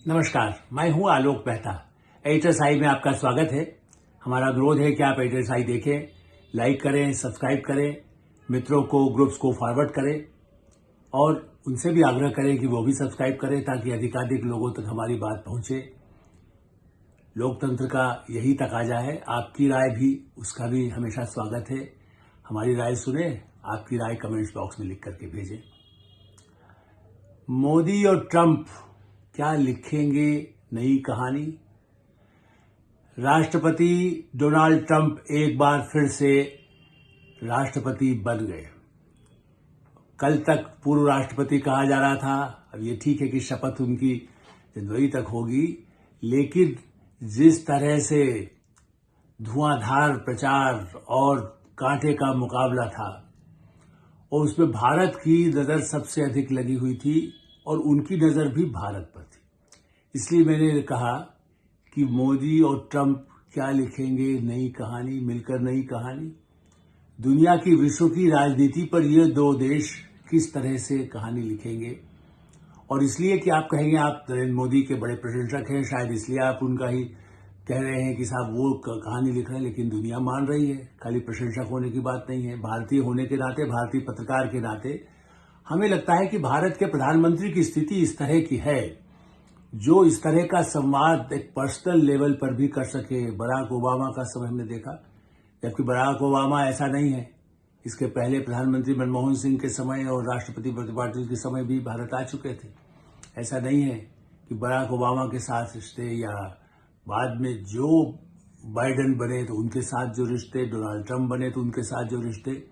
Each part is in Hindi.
नमस्कार, मैं हूं आलोक मेहता। एडिटर्स आई में आपका स्वागत है। हमारा अनुरोध है कि आप एडिटर्स आई देखें, लाइक करें, सब्सक्राइब करें, मित्रों को, ग्रुप्स को फॉरवर्ड करें और उनसे भी आग्रह करें कि वो भी सब्सक्राइब करें ताकि अधिकाधिक लोगों तक हमारी बात पहुंचे। लोकतंत्र का यही तकाजा है। आपकी राय भी, उसका भी हमेशा स्वागत है। हमारी राय सुने, आपकी राय कमेंट्स बॉक्स में लिख करके भेजें। मोदी और ट्रंप क्या लिखेंगे नई कहानी? राष्ट्रपति डोनाल्ड ट्रंप एक बार फिर से राष्ट्रपति बन गए। कल तक पूर्व राष्ट्रपति कहा जा रहा था। अब ये ठीक है कि शपथ उनकी जनवरी तक होगी, लेकिन जिस तरह से धुआंधार प्रचार और कांटे का मुकाबला था और उसमें भारत की नजर सबसे अधिक लगी हुई थी और उनकी नजर भी भारत पर थी। इसलिए मैंने कहा कि मोदी और ट्रंप क्या लिखेंगे नई कहानी, मिलकर नई कहानी। दुनिया की, विश्व की राजनीति पर ये दो देश किस तरह से कहानी लिखेंगे। और इसलिए कि आप कहेंगे आप नरेंद्र मोदी के बड़े प्रशंसक हैं, शायद इसलिए आप उनका ही कह रहे हैं कि साहब वो कहानी लिख रहे हैं, लेकिन दुनिया मान रही है। खाली प्रशंसक होने की बात नहीं है। भारतीय होने के नाते, भारतीय पत्रकार के नाते हमें लगता है कि भारत के प्रधानमंत्री की स्थिति इस तरह की है जो इस तरह का संवाद एक पर्सनल लेवल पर भी कर सके। बराक ओबामा का समय हमने देखा, जबकि बराक ओबामा ऐसा नहीं है। इसके पहले प्रधानमंत्री मनमोहन सिंह के समय और राष्ट्रपति पाटिल के समय भी भारत आ चुके थे। ऐसा नहीं है कि बराक ओबामा के साथ रिश्ते या बाद में जो बाइडेन बने तो उनके साथ जो रिश्ते, डोनाल्ड ट्रंप बने तो उनके साथ जो रिश्ते,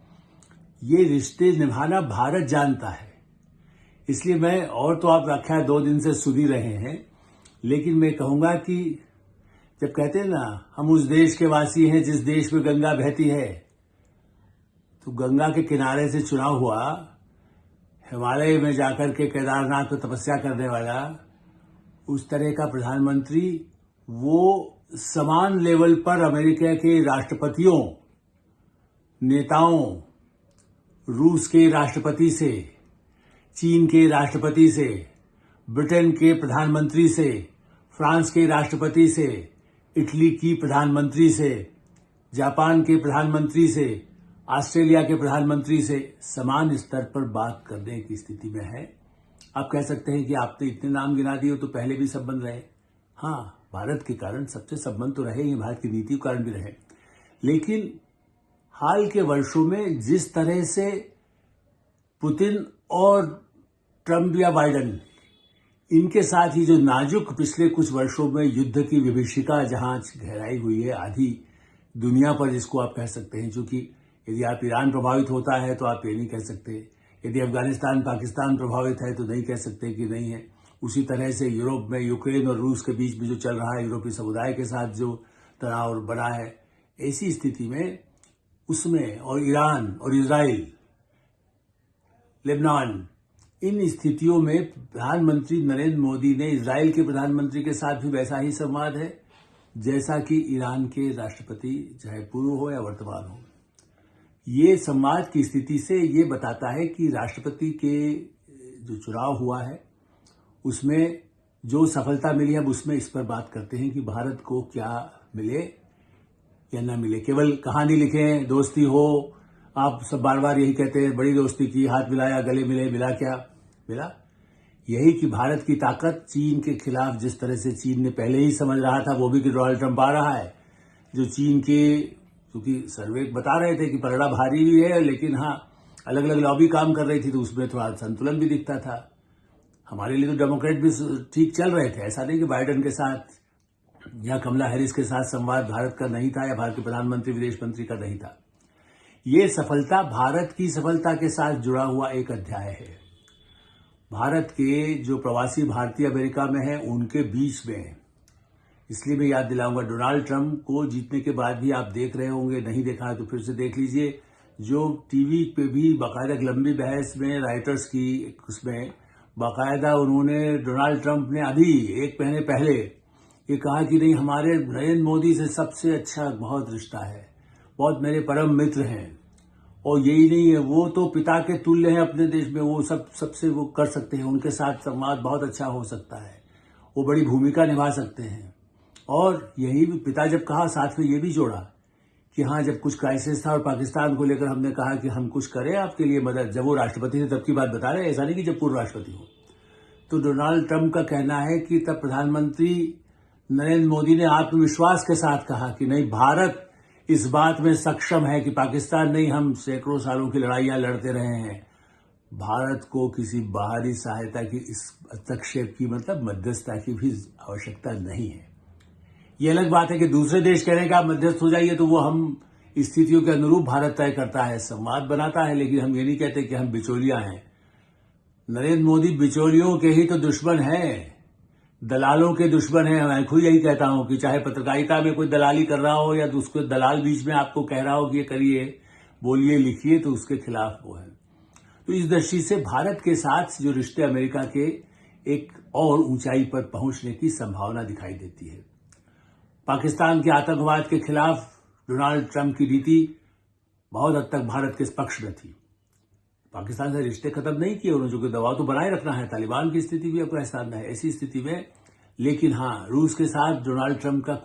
ये रिश्ते निभाना भारत जानता है। इसलिए मैं, और तो आप व्याख्या 2 दिन से सुन ही रहे हैं, लेकिन मैं कहूंगा कि जब कहते हैं ना हम उस देश के वासी हैं जिस देश में गंगा बहती है, तो गंगा के किनारे से चुना हुआ, हिमालय में जाकर के केदारनाथ पर तपस्या करने वाला उस तरह का प्रधानमंत्री, वो समान लेवल पर अमेरिका के राष्ट्रपतियों, नेताओं, रूस के राष्ट्रपति से, चीन के राष्ट्रपति से, ब्रिटेन के प्रधानमंत्री से, फ्रांस के राष्ट्रपति से, इटली की प्रधानमंत्री से, जापान के प्रधानमंत्री से, ऑस्ट्रेलिया के प्रधानमंत्री से समान स्तर पर बात करने की स्थिति में है। आप कह सकते हैं कि आपने इतने नाम गिना दिए तो पहले भी संबंध रहे। हाँ, भारत के कारण सबसे संबंध तो रहे ही, भारत की नीति के कारण भी रहे। लेकिन हाल के वर्षों में जिस तरह से पुतिन और ट्रंप या बाइडेन, इनके साथ ही जो नाजुक पिछले कुछ वर्षों में युद्ध की विभीषिका जहां गहराई हुई है आधी दुनिया पर, जिसको आप कह सकते हैं, क्योंकि यदि आप ईरान प्रभावित होता है तो आप ये नहीं कह सकते, यदि अफगानिस्तान पाकिस्तान प्रभावित है तो नहीं कह सकते कि नहीं है। उसी तरह से यूरोप में यूक्रेन और रूस के बीच में जो चल रहा है, यूरोपीय समुदाय के साथ जो तनाव बना है, ऐसी स्थिति में उसमें, और ईरान और इजराइल, लेबनान, इन स्थितियों में प्रधानमंत्री नरेंद्र मोदी ने इजराइल के प्रधानमंत्री के साथ भी वैसा ही संवाद है जैसा कि ईरान के राष्ट्रपति, चाहे पूर्व हो या वर्तमान हो। ये संवाद की स्थिति से ये बताता है कि राष्ट्रपति के जो चुनाव हुआ है उसमें जो सफलता मिली है, अब उसमें इस पर बात करते हैं कि भारत को क्या मिले या न मिले। केवल कहानी लिखें, दोस्ती हो, आप सब बार बार यही कहते हैं बड़ी दोस्ती की, हाथ मिलाया, गले मिले, मिला क्या? मिला यही कि भारत की ताकत चीन के खिलाफ, जिस तरह से चीन ने पहले ही समझ रहा था वो भी कि डोनाल्ड ट्रंप आ रहा है, जो चीन के, क्योंकि सर्वे बता रहे थे कि पलड़ा भारी भी है, लेकिन हाँ अलग अलग लॉबी काम कर रही थी तो उसमें थोड़ा संतुलन भी दिखता था। हमारे लिए तो डेमोक्रेट भी ठीक चल रहे थे। ऐसा नहीं कि बाइडेन के साथ या कमला हैरिस के साथ संवाद भारत का नहीं था या भारत के प्रधानमंत्री, विदेश मंत्री का नहीं था। ये सफलता भारत की सफलता के साथ जुड़ा हुआ एक अध्याय है। भारत के जो प्रवासी भारतीय अमेरिका में हैं उनके बीच में है। इसलिए मैं याद दिलाऊंगा, डोनाल्ड ट्रंप को जीतने के बाद भी आप देख रहे होंगे, नहीं देखा है तो फिर से देख लीजिए, जो टीवी पे भी बाकायदा लंबी बहस में राइटर्स की, उसमें बाकायदा उन्होंने, डोनाल्ड ट्रंप ने अभी 1 महीने पहले ये कहा कि नहीं, हमारे नरेंद्र मोदी से सबसे अच्छा बहुत रिश्ता है, बहुत मेरे परम मित्र हैं। और यही नहीं है, वो तो पिता के तुल्य हैं अपने देश में, वो सबसे वो कर सकते हैं, उनके साथ संवाद बहुत अच्छा हो सकता है। वो बड़ी भूमिका निभा सकते हैं। और यही पिता जब कहा, साथ में ये भी जोड़ा कि हाँ, जब कुछ क्राइसिस था और पाकिस्तान को लेकर हमने कहा कि हम कुछ करें आपके लिए मदद, जब वो राष्ट्रपति थे तब की बात बता रहे हैं, ऐसा नहीं कि जब पूर्व राष्ट्रपति हो। तो डोनाल्ड ट्रंप का कहना है कि तब प्रधानमंत्री नरेंद्र मोदी ने आत्मविश्वास के साथ कहा कि नहीं, भारत इस बात में सक्षम है कि पाकिस्तान नहीं, हम सैकड़ों सालों की लड़ाइयां लड़ते रहे हैं, भारत को किसी बाहरी सहायता की, इस हस्तक्षेप की, मतलब मध्यस्थता की भी आवश्यकता नहीं है। ये अलग बात है कि दूसरे देश कह रहे हैं कि आप मध्यस्थ हो जाइए, तो वो हम स्थितियों के अनुरूप भारत तय करता है, संवाद बनाता है, लेकिन हम ये नहीं कहते कि हम बिचौलिया हैं। नरेंद्र मोदी बिचौलियों के ही तो दुश्मन हैं, दलालों के दुश्मन हैं। मैं खुद यही कहता हूं कि चाहे पत्रकारिता में कोई दलाली कर रहा हो या उसको दलाल बीच में आपको कह रहा हो कि ये करिए, बोलिए, लिखिए, तो उसके खिलाफ वो है। तो इस दृष्टि से भारत के साथ जो रिश्ते अमेरिका के एक और ऊंचाई पर पहुंचने की संभावना दिखाई देती है। पाकिस्तान के आतंकवाद के खिलाफ डोनाल्ड ट्रंप की नीति बहुत हद तक भारत के पक्ष में थी। पाकिस्तान से रिश्ते खत्म नहीं किए उन्होंने, जो कि दबाव तो बनाए रखना है, तालिबान की स्थिति भी अफगानिस्तान में है, ऐसी स्थिति में। लेकिन हाँ, रूस के साथ डोनाल्ड ट्रंप का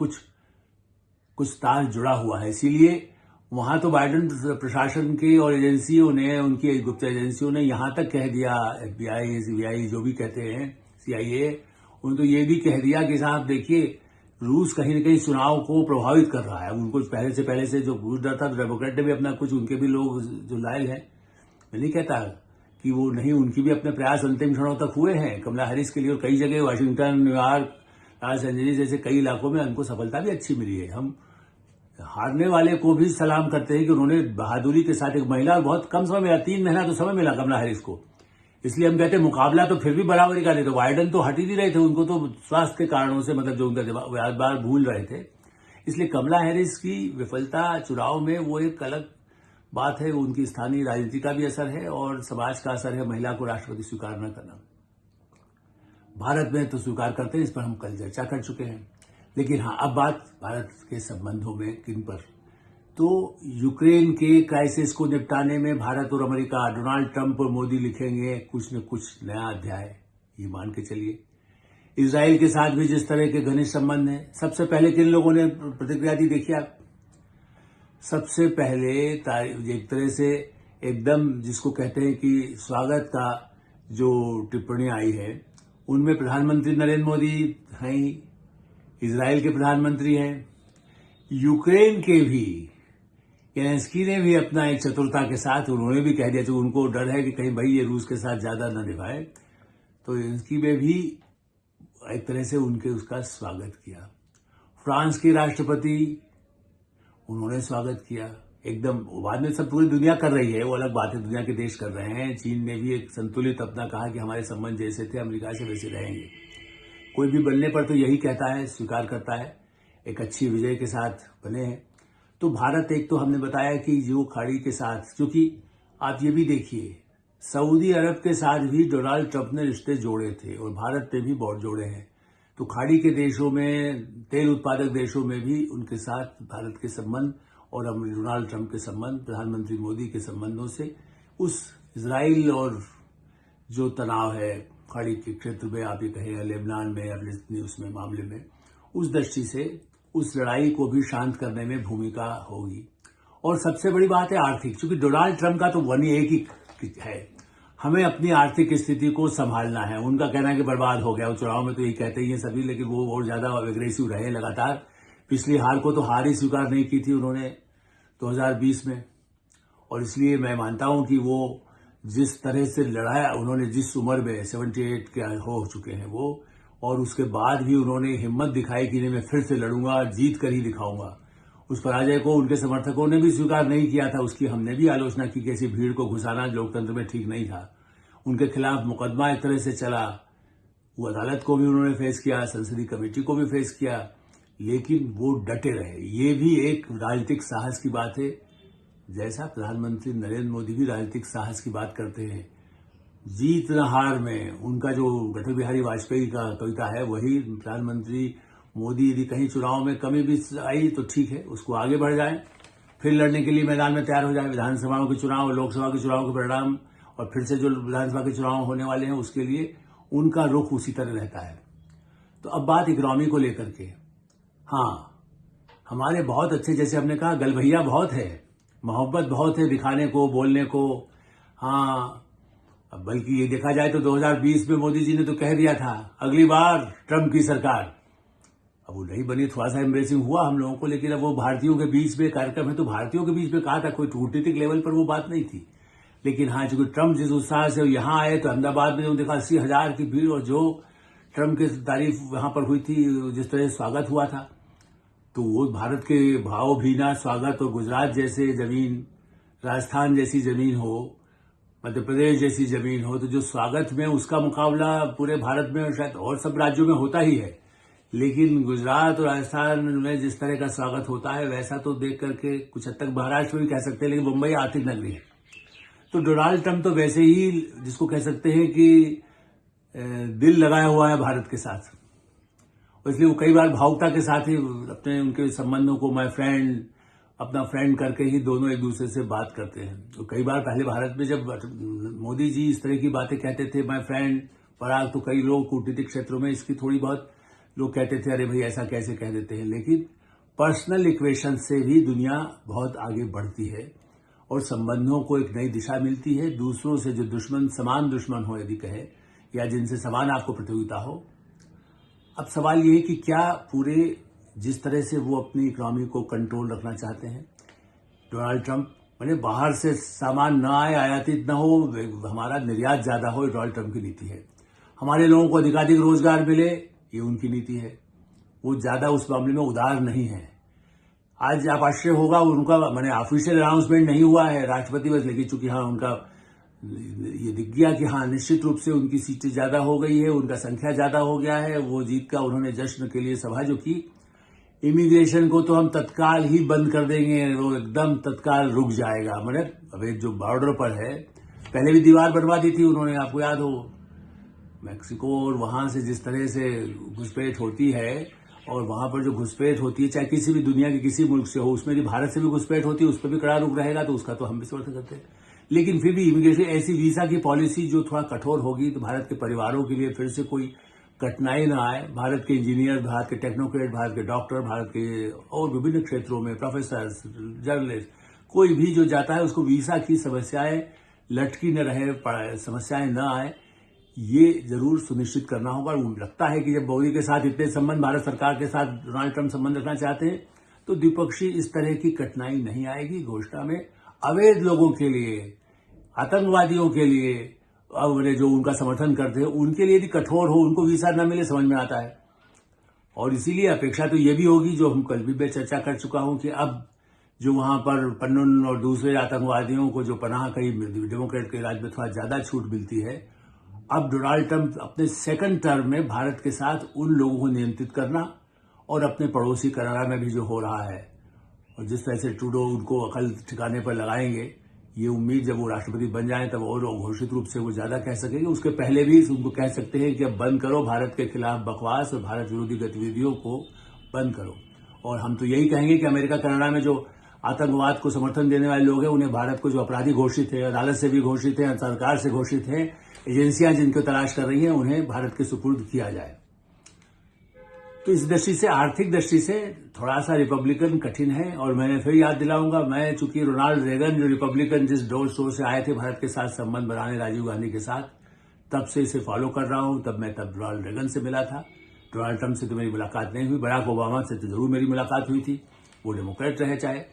कुछ तार जुड़ा हुआ है, इसीलिए वहां तो बाइडेन प्रशासन की और एजेंसियों ने, उनकी गुप्त एजेंसियों ने यहां तक कह दिया, FBI, CBI जो भी कहते हैं, CIA, उन्होंने तो ये भी कह दिया कि साहब देखिए, रूस कहीं न कहीं चुनाव को प्रभावित कर रहा है। उनको पहले से जो घूस डर था, तो डेमोक्रेट ने भी अपना कुछ, उनके भी लोग जो लायल हैं, मैं नहीं कहता कि वो नहीं, उनकी भी अपने प्रयास अंतिम क्षणों तक हुए हैं कमला हैरिस के लिए, और कई जगह वाशिंगटन, न्यूयॉर्क, लॉस एंजलिस जैसे कई इलाकों में उनको सफलता भी अच्छी मिली है। हम हारने वाले को भी सलाम करते हैं कि उन्होंने बहादुरी के साथ, एक महिला, बहुत कम समय मिला, 3 महीना तो समय मिला कमला हैरिस को, इसलिए हम कहते हैं मुकाबला तो फिर भी बराबरी का नहीं। तो बाइडेन तो हट ही नहीं रहे थे, उनको तो स्वास्थ्य के कारणों से, मतलब जो उनका बार बार भूल रहे थे, इसलिए कमला हैरिस की विफलता चुनाव में वो एक अलग बात है। उनकी स्थानीय राजनीति का भी असर है और समाज का असर है, महिला को राष्ट्रपति स्वीकार न करना। भारत में तो स्वीकार करते हैं, इस पर हम कल चर्चा कर चुके हैं। लेकिन हाँ, अब बात भारत के संबंधों में किन पर, तो यूक्रेन के क्राइसिस को निपटाने में भारत और अमेरिका, डोनाल्ड ट्रंप और मोदी लिखेंगे कुछ न कुछ नया अध्याय, ये मान के चलिए। इजराइल के साथ भी जिस तरह के घनिष्ठ संबंध हैं, सबसे पहले किन लोगों ने प्रतिक्रिया दी, देखिए आप। सबसे पहले एक तरह से एकदम जिसको कहते हैं कि स्वागत का जो टिप्पणी आई है, उनमें प्रधानमंत्री नरेंद्र मोदी हैं, इजराइल के प्रधानमंत्री हैं, यूक्रेन के भी जेलेंस्की ने भी अपना एक चतुरता के साथ उन्होंने भी कह दिया, तो उनको डर है कि कहीं भाई ये रूस के साथ ज्यादा न निभाए, तो जेलेंस्की में भी एक तरह से उसका स्वागत किया। फ्रांस के राष्ट्रपति, उन्होंने स्वागत किया एकदम। बाद में सब पूरी दुनिया कर रही है, वो अलग बात है, दुनिया के देश कर रहे हैं। चीन ने भी एक संतुलित अपना कहा कि हमारे संबंध जैसे थे अमेरिका से वैसे रहेंगे। कोई भी बनने पर तो यही कहता है, स्वीकार करता है, एक अच्छी विजय के साथ बने हैं। तो भारत, एक तो हमने बताया कि जो खाड़ी के साथ, क्योंकि आप ये भी देखिए, सऊदी अरब के साथ भी डोनाल्ड ट्रंप ने रिश्ते जोड़े थे और भारत ने भी बहुत जोड़े हैं। तो खाड़ी के देशों में, तेल उत्पादक देशों में भी उनके साथ भारत के संबंध और डोनाल्ड ट्रंप के संबंध, प्रधानमंत्री मोदी के संबंधों से उस इजराइल और जो तनाव है खाड़ी के क्षेत्र में, आप ये कहें लेबनान में या फिलिस्तीनी उसमें मामले में, उस दृष्टि से उस लड़ाई को भी शांत करने में भूमिका होगी। और सबसे बड़ी बात है आर्थिक, क्योंकि डोनाल्ड ट्रंप का तो वही एक ही है, हमें अपनी आर्थिक स्थिति को संभालना है। उनका कहना है कि बर्बाद हो गया, वो चुनाव में तो यही कहते ही हैं सभी, लेकिन वो और ज्यादा एग्रेसिव रहे लगातार। पिछली हार को तो हार ही स्वीकार नहीं की थी उन्होंने 2020 में, और इसलिए मैं मानता हूं कि वो जिस तरह से लड़ाया उन्होंने, जिस उम्र में 78 के हो चुके हैं वो, और उसके बाद भी उन्होंने हिम्मत दिखाई कि नहीं मैं फिर से लड़ूंगा, जीत कर ही दिखाऊंगा। उस पराजय को उनके समर्थकों ने भी स्वीकार नहीं किया था, उसकी हमने भी आलोचना की कि ऐसी भीड़ को घुसाना लोकतंत्र में ठीक नहीं था। उनके खिलाफ मुकदमा एक तरह से चला, वो अदालत को भी उन्होंने फेस किया, संसदीय कमेटी को भी फेस किया, लेकिन वो डटे रहे। ये भी एक राजनीतिक साहस की बात है, जैसा प्रधानमंत्री नरेंद्र मोदी भी राजनीतिक साहस की बात करते हैं। जीत न हार में उनका जो अटल बिहारी वाजपेयी का कविता है, वही प्रधानमंत्री मोदी यदि कहीं चुनाव में कमी भी आई तो ठीक है, उसको आगे बढ़ जाए, फिर लड़ने के लिए मैदान में तैयार हो जाए। विधानसभाओं के चुनाव, लोकसभा के चुनाव के परिणाम और फिर से जो विधानसभा के चुनाव होने वाले हैं उसके लिए उनका रुख उसी तरह रहता है। तो अब बात इकोनॉमी को लेकर के, हाँ, हमारे बहुत अच्छे, जैसे हमने कहा, गलभैया बहुत है, मोहब्बत बहुत है दिखाने को, बोलने को। हाँ, अब बल्कि ये देखा जाए तो 2020 में मोदी जी ने तो कह दिया था अगली बार ट्रंप की सरकार। अब वो नहीं बनी, थोड़ा सा एम्ब्रेसिंग हुआ हम लोगों को, लेकिन अब वो भारतीयों के बीच में कार्यक्रम है तो भारतीयों के बीच में कहा था, कोई कूटनीतिक लेवल पर वो बात नहीं थी। लेकिन हाँ, चूंकि ट्रंप जिस उत्साह से यहाँ आए तो अहमदाबाद में देखा 80,000 की भीड़, और जो ट्रंप की तारीफ वहां पर हुई थी, जिस तरह से स्वागत हुआ था, तो वो भारत के भावभीना स्वागत, और गुजरात जैसे जमीन, राजस्थान जैसी जमीन हो, मध्य प्रदेश जैसी जमीन हो, तो जो स्वागत में उसका मुकाबला पूरे भारत में और शायद और सब राज्यों में होता ही है, लेकिन गुजरात और राजस्थान में जिस तरह का स्वागत होता है वैसा तो देख करके कुछ हद तक महाराष्ट्र में भी कह सकते हैं, लेकिन मुंबई आर्थिक नगरी है। तो डोनाल्ड ट्रंप तो वैसे ही, जिसको कह सकते हैं कि दिल लगाया हुआ है भारत के साथ, और इसलिए वो कई बार भावुकता के साथ ही अपने उनके संबंधों को माय फ्रेंड, अपना फ्रेंड करके ही दोनों एक दूसरे से बात करते हैं। तो कई बार पहले भारत में जब मोदी जी इस तरह की बातें कहते थे, माय फ्रेंड पराग, तो कई लोग कूटनीतिक क्षेत्रों में इसकी थोड़ी बहुत लोग कहते थे, अरे भाई ऐसा कैसे कह देते हैं। लेकिन पर्सनल इक्वेशन से भी दुनिया बहुत आगे बढ़ती है और संबंधों को एक नई दिशा मिलती है। दूसरों से जो दुश्मन, समान दुश्मन हो यदि कहे, या जिनसे समान आपको प्रतियोगिता हो। अब सवाल ये है कि क्या पूरे जिस तरह से वो अपनी इकोनॉमी को कंट्रोल रखना चाहते हैं डोनाल्ड ट्रंप, मैंने बाहर से सामान न आए, आयातित न हो, हमारा निर्यात ज्यादा हो, डोनाल्ड ट्रंप की नीति है। हमारे लोगों को अधिकाधिक रोजगार मिले, ये उनकी नीति है। वो ज्यादा उस मामले में उदार नहीं है। आज आप आश्चर्य होगा, उनका मैंने ऑफिशियल अनाउंसमेंट नहीं हुआ है, राष्ट्रपति बस, लेकिन चूंकि हाँ उनका ये दिख गया कि हाँ निश्चित रूप से उनकी सीटें ज्यादा हो गई है, उनका संख्या ज्यादा हो गया है, वो जीत का उन्होंने जश्न के लिए सभा जो की, इमिग्रेशन को तो हम तत्काल ही बंद कर देंगे, वो एकदम तत्काल रुक जाएगा। मैंने अभी जो बॉर्डर पर है, पहले भी दीवार बनवा दी थी उन्होंने, आपको याद हो, मैक्सिको, और वहां से जिस तरह से घुसपैठ होती है, और वहां पर जो घुसपैठ होती है, चाहे किसी भी दुनिया के किसी मुल्क से हो, उसमें यदि भारत से भी घुसपैठ होती है, उस पर भी कड़ा रुख रहेगा, तो उसका तो हम भी समर्थन करते हैं। लेकिन फिर भी इमिग्रेशन, ऐसी वीजा की पॉलिसी जो थोड़ा कठोर होगी, तो भारत के परिवारों के लिए फिर से कोई कठिनाई न आए। भारत के इंजीनियर, भारत के टेक्नोक्रेट, भारत के डॉक्टर, भारत के और विभिन्न क्षेत्रों में प्रोफेसर, जर्नलिस्ट, कोई भी जो जाता है उसको वीजा की समस्याएं लटकी न रहे, समस्याएं न आए, ये जरूर सुनिश्चित करना होगा। लगता है कि जब मोदी के साथ इतने संबंध भारत सरकार के साथ डोनाल्ड ट्रंप संबंध रखना चाहते हैं, तो द्विपक्षीय इस तरह की कठिनाई नहीं आएगी। घोषणा में अवैध लोगों के लिए, आतंकवादियों के लिए, अब जो उनका समर्थन करते हैं उनके लिए यदि कठोर हो, उनको वीजा न मिले, समझ में आता है। और इसीलिए अपेक्षा तो ये भी होगी, जो हम कल भी मैं चर्चा कर चुका हूं, कि अब जो वहां पर पन्नून और दूसरे आतंकवादियों को जो पनाह कई डेमोक्रेट के राज में थोड़ा ज्यादा छूट मिलती है, अब डोनाल्ड ट्रंप अपने सेकंड टर्म में भारत के साथ उन लोगों को नियंत्रित करना, और अपने पड़ोसी कनाडा में भी जो हो रहा है, और जिस तरह से ट्रूडो उनको अकल ठिकाने पर लगाएंगे, ये उम्मीद जब वो राष्ट्रपति बन जाए तब और घोषित रूप से वो ज्यादा कह सकेंगे। उसके पहले भी उनको कह सकते हैं कि अब बंद करो भारत के खिलाफ बकवास और भारत विरोधी गतिविधियों को बंद करो। और हम तो यही कहेंगे कि अमेरिका कनाडा में जो आतंकवाद को समर्थन देने वाले लोग हैं, उन्हें भारत को जो अपराधी घोषित है, अदालत से भी घोषित है, सरकार से घोषित है, एजेंसियां जिनको तलाश कर रही हैं, उन्हें भारत के सुपुर्द किया जाए। तो इस दृष्टि से, आर्थिक दृष्टि से थोड़ा सा रिपब्लिकन कठिन है। और मैं फिर याद दिलाऊंगा, मैं चूंकि रोनाल्ड रेगन जो रिपब्लिकन जिस डोर स्टोर से आए थे भारत के साथ संबंध बनाने राजीव गांधी के साथ, तब से इसे फॉलो कर रहा हूं। तब मैं रोनाल्ड रेगन से मिला था, डोनाल्ड ट्रंप से तो मेरी मुलाकात नहीं हुई। बराक ओबामा से तो जरूर मेरी मुलाकात हुई थी, वो डेमोक्रेट रहे चाहे।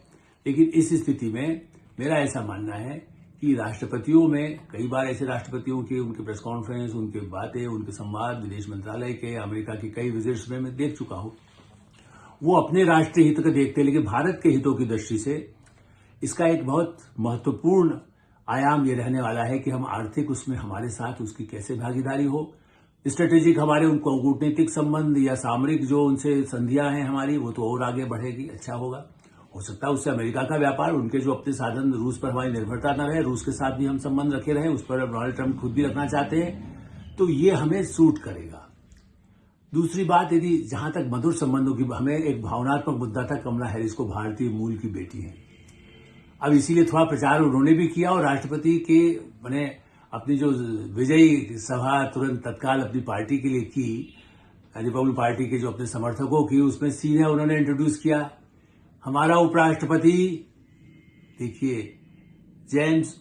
लेकिन इस स्थिति में मेरा ऐसा मानना है कि राष्ट्रपतियों में कई बार ऐसे राष्ट्रपतियों के उनके प्रेस कॉन्फ्रेंस, उनके बातें, उनके संवाद विदेश मंत्रालय के, अमेरिका की कई विजिट्स में मैं देख चुका हूं, वो अपने राष्ट्रीय हित को देखते हैं, लेकिन भारत के हितों की दृष्टि से इसका एक बहुत महत्वपूर्ण आयाम ये रहने वाला है कि हम आर्थिक उसमें हमारे साथ उसकी कैसे भागीदारी हो, स्ट्रेटेजिक हमारे उनको कूटनीतिक संबंध या सामरिक जो उनसे संधियां हैं हमारी, वो तो और आगे बढ़ेगी, अच्छा होगा। हो सकता है उससे अमेरिका का व्यापार, उनके जो अपने साधन, रूस पर हमारी निर्भरता न रहे, रूस के साथ भी हम संबंध रखे रहे, उस पर डोनाल्ड ट्रंप खुद भी रखना चाहते हैं, तो ये हमें सूट करेगा। दूसरी बात, यदि जहां तक मधुर संबंधों की, हमें एक भावनात्मक मुद्दा था, कमला हैरिस को भारतीय मूल की बेटी है। अब इसीलिए थोड़ा प्रचार उन्होंने भी किया, और राष्ट्रपति के मैंने अपनी जो विजयी सभा तुरंत तत्काल अपनी पार्टी के लिए की, रिपब्लिक पार्टी के जो अपने समर्थकों की, उसमें सीधा उन्होंने इंट्रोड्यूस किया हमारा उपराष्ट्रपति, देखिए जेम्स,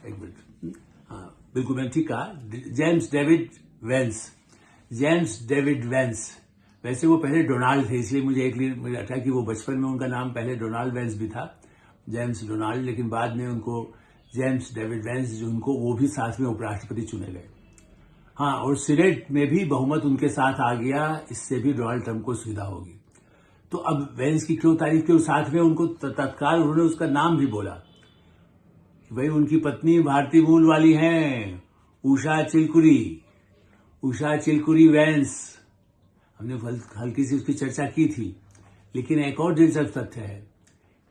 एक मिनट, हाँ बिल्कुल मैंने ठीक कहा, James David Vance, James David Vance. वैसे वो पहले डोनाल्ड थे, इसलिए मुझे लगा कि वो बचपन में उनका नाम पहले डोनाल्ड वेंस भी था, जेम्स डोनाल्ड, लेकिन बाद में उनको जेम्स डेविड वेंस, जो उनको वो भी साथ में उपराष्ट्रपति चुने गए। हाँ, और सीनेट में भी बहुमत उनके साथ आ गया, इससे भी डोनाल्ड ट्रंप को सुविधा होगी। तो अब वेंस की क्यों तारीफ की, साथ में उनको तत्काल उन्होंने उसका नाम भी बोला कि भाई उनकी पत्नी भारतीय मूल वाली हैं, उषा चिलकुरी, उषा चिलकुरी वेंस। हमने हल्की सी उसकी चर्चा की थी, लेकिन एक और दिलचस्प तथ्य है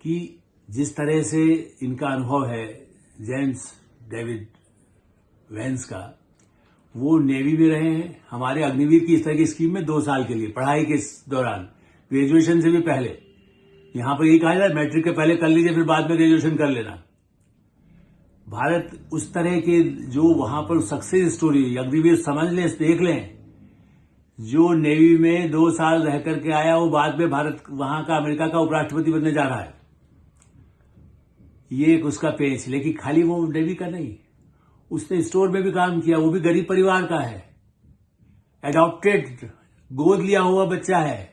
कि जिस तरह से इनका अनुभव है जेम्स डेविड वेंस का, वो नेवी में रहे हैं, हमारे अग्निवीर की इस तरह की स्कीम में 2 साल के लिए पढ़ाई के दौरान, ग्रेजुएशन से भी पहले। यहां पर यही कहा जाए मैट्रिक के पहले कर लीजिए, फिर बाद में ग्रेजुएशन कर लेना। भारत उस तरह के जो वहां पर सक्सेस स्टोरी, अग्निवीर समझ लें, देख लें, जो नेवी में 2 साल रह करके आया, वो बाद में भारत वहां का अमेरिका का उपराष्ट्रपति बनने जा रहा है। ये एक उसका पेच, लेकिन खाली वो नेवी का नहीं, उसने स्टोर में भी काम किया, वो भी गरीब परिवार का है, एडॉप्टेड, गोद लिया हुआ बच्चा है,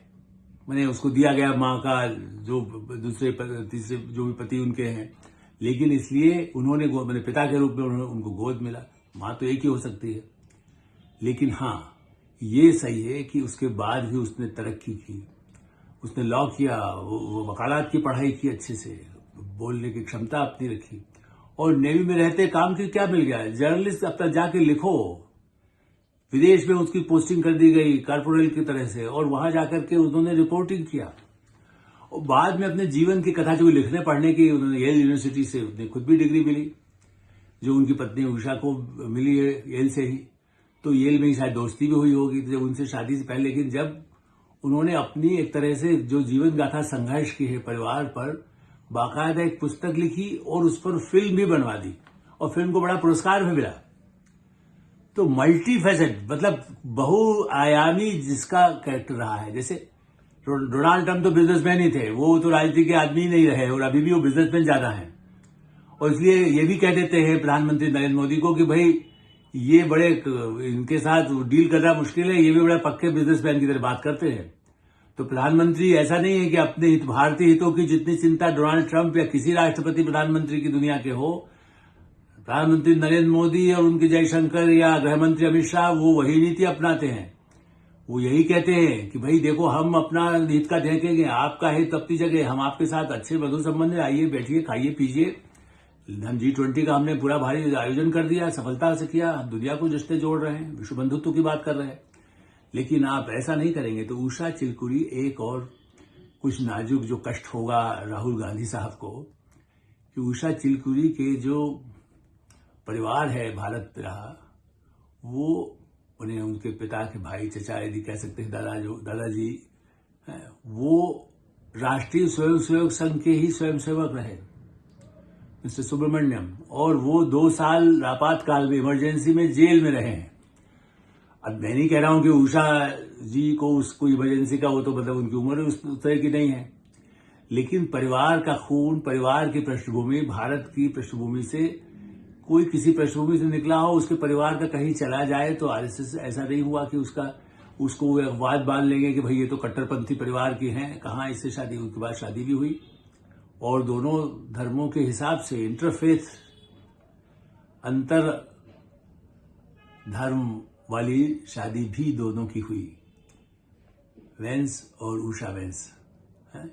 मैंने उसको दिया गया मां का, जो दूसरे तीसरे जो भी पति उनके हैं, लेकिन इसलिए उन्होंने मेरे पिता के रूप में उनको गोद मिला। मां तो एक ही हो सकती है, लेकिन हाँ ये सही है कि उसके बाद भी उसने तरक्की की, उसने लॉ किया, वो वकालत की पढ़ाई की, अच्छे से बोलने की क्षमता अपनी रखी, और नेवी में रहते काम की क्या मिल गया, जर्नलिस्ट अब तक जाके लिखो। विदेश में उसकी पोस्टिंग कर दी गई कॉर्पोरल की तरह से, और वहां जाकर के उन्होंने रिपोर्टिंग किया, और बाद में अपने जीवन की कथा जो लिखने पढ़ने की, उन्होंने येल यूनिवर्सिटी से उन्हें खुद भी डिग्री मिली, जो उनकी पत्नी उषा को मिली है येल से ही। तो येल में ही शायद दोस्ती भी हुई होगी जब उनसे शादी से पहले, लेकिन जब उन्होंने अपनी एक तरह से जो जीवन गाथा संघर्ष की है परिवार पर, बाकायदा एक पुस्तक लिखी और उस पर फिल्म भी बनवा दी, और फिल्म को बड़ा पुरस्कार भी मिला। तो मल्टी फैसेट, मतलब बहुआयामी जिसका कैरेक्टर रहा है। जैसे डोनाल्ड ट्रंप तो बिजनेसमैन ही थे, वो तो राजनीति के आदमी नहीं रहे, और अभी भी वो बिजनेसमैन ज्यादा हैं, और इसलिए ये भी कह देते हैं प्रधानमंत्री नरेंद्र मोदी को कि भाई ये बड़े, इनके साथ डील करना मुश्किल है, ये भी बड़ा पक्के बिजनेसमैन की तरह बात करते हैं। तो प्रधानमंत्री ऐसा नहीं है कि अपने हित, भारतीय हितों की जितनी चिंता डोनाल्ड ट्रंप या किसी राष्ट्रपति प्रधानमंत्री की दुनिया के हो, प्रधानमंत्री नरेंद्र मोदी और उनके जयशंकर या गृहमंत्री अमित शाह वो वही नीति अपनाते हैं। वो यही कहते हैं कि भाई देखो, हम अपना हित का देखेंगे, आपका हित अपनी जगह, हम आपके साथ अच्छे मधुर संबंध है, आइए बैठिए खाइए पीजिए। हम G20 का हमने पूरा भारी आयोजन कर दिया, सफलता से किया, दुनिया को रिश्ते जोड़ रहे हैं, विश्व बंधुत्व की बात कर रहे हैं। लेकिन आप ऐसा नहीं करेंगे तो उषा चिलकुरी एक और कुछ नाजुक जो कष्ट होगा राहुल गांधी साहब को, कि उषा चिलकुरी के जो परिवार है भारत में रहा, वो उन्हें उनके पिता के भाई, चचा यदि कह सकते हैं, दादाजी, वो राष्ट्रीय स्वयंसेवक संघ के ही स्वयंसेवक रहे, मिस्टर सुब्रमण्यम, और वो 2 साल आपातकाल में इमरजेंसी में जेल में रहे हैं। अब मैं नहीं कह रहा हूं कि उषा जी को उसको इमरजेंसी का, वो तो मतलब उनकी उम्र उस तरह की नहीं है, लेकिन परिवार का खून, परिवार की पृष्ठभूमि, भारत की पृष्ठभूमि से, कोई किसी पृष्ठभूमि से निकला हो, उसके परिवार का कहीं चला जाए तो आरएसएस ऐसा नहीं हुआ कि उसको अखबार बांध लेंगे कि भाई ये तो कट्टरपंथी परिवार की हैं। कहाँ इससे शादी, उनके बाद शादी भी हुई, और दोनों धर्मों के हिसाब से इंटरफेथ, अंतर धर्म वाली शादी भी दोनों की हुई, वेंस और उषा वेंस है।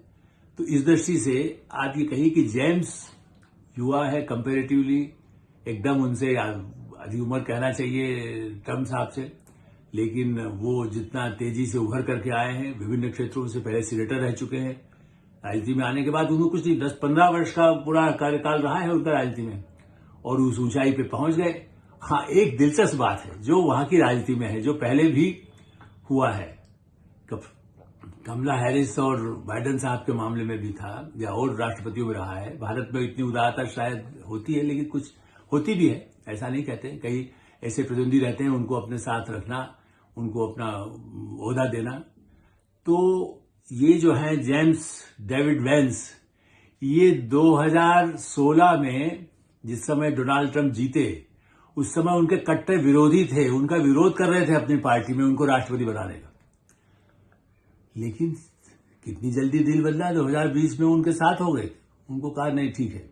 तो इस दृष्टि से आप ये कहिए कि जेम्स युवा है कंपैरेटिवली, एकदम उनसे अधिक उम्र कहना चाहिए ट्रंप साहब से, लेकिन वो जितना तेजी से उभर करके आए हैं, विभिन्न क्षेत्रों से पहले सीनेटर रह चुके हैं, राजनीति में आने के बाद उनको कुछ नहीं, 10-15 वर्ष का पूरा कार्यकाल रहा है उनका राजनीति में, और उस ऊंचाई पे पहुंच गए। हाँ, एक दिलचस्प बात है जो वहां की राजनीति में है, जो पहले भी हुआ है, कमला हैरिस और बाइडेन साहब के मामले में भी था, या और राष्ट्रपतियों में रहा है। भारत में इतनी उदारता शायद होती है, लेकिन कुछ होती भी है, ऐसा नहीं कहते, कई ऐसे प्रतिनिधि रहते हैं, उनको अपने साथ रखना, उनको अपना ओहदा देना। तो ये जो है जेम्स डेविड वेंस, ये 2016 में जिस समय डोनाल्ड ट्रंप जीते उस समय उनके कट्टर विरोधी थे, उनका विरोध कर रहे थे अपनी पार्टी में उनको राष्ट्रपति बनाने का। लेकिन कितनी जल्दी दिल बदला, 2020 में उनके साथ हो गए। उनको कहा नहीं ठीक है,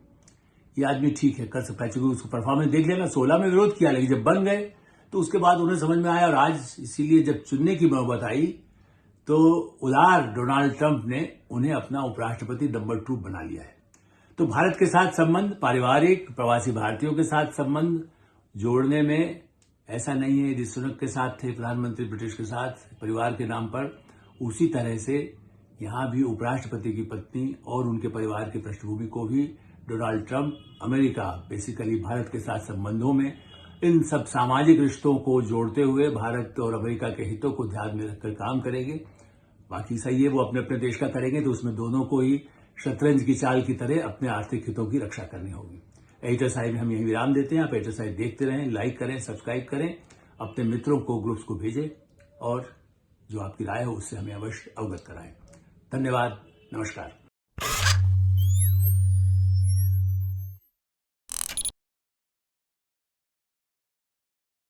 ये आदमी ठीक है, कर सकता है, क्योंकि उसको परफॉर्मेंस देख लेना। 16 में विरोध किया, लेकिन जब बन गए तो उसके बाद उन्हें समझ में आया, और आज इसीलिए जब चुनने की नौबत आई तो उदार डोनाल्ड ट्रंप ने उन्हें अपना उपराष्ट्रपति नंबर 2 बना लिया है। तो भारत के साथ संबंध, पारिवारिक प्रवासी भारतीयों के साथ संबंध जोड़ने में ऐसा नहीं है, ऋषि सुनक के साथ थे प्रधानमंत्री ब्रिटिश के साथ परिवार के नाम पर, उसी तरह से यहां भी उपराष्ट्रपति की पत्नी और उनके परिवार की पृष्ठभूमि को भी Donald Trump America, basically Bharat के साथ संबंधों में इन सब सामाजिक रिश्तों को जोड़ते हुए भारत और अमेरिका के हितों को ध्यान में रखकर काम करेंगे। बाकी सही है, वो अपने अपने देश का करेंगे, तो उसमें दोनों को ही शतरंज की चाल की तरह अपने आर्थिक हितों की रक्षा करनी होगी। एडिटर साइड में हम यही विराम देते हैं। आप एडिटर साइड देखते रहें, लाइक करें, सब्सक्राइब करें, अपने मित्रों को, ग्रुप्स को भेजें, और जो आपकी राय हो उससे हमें अवश्य अवगत कराएं। धन्यवाद, नमस्कार।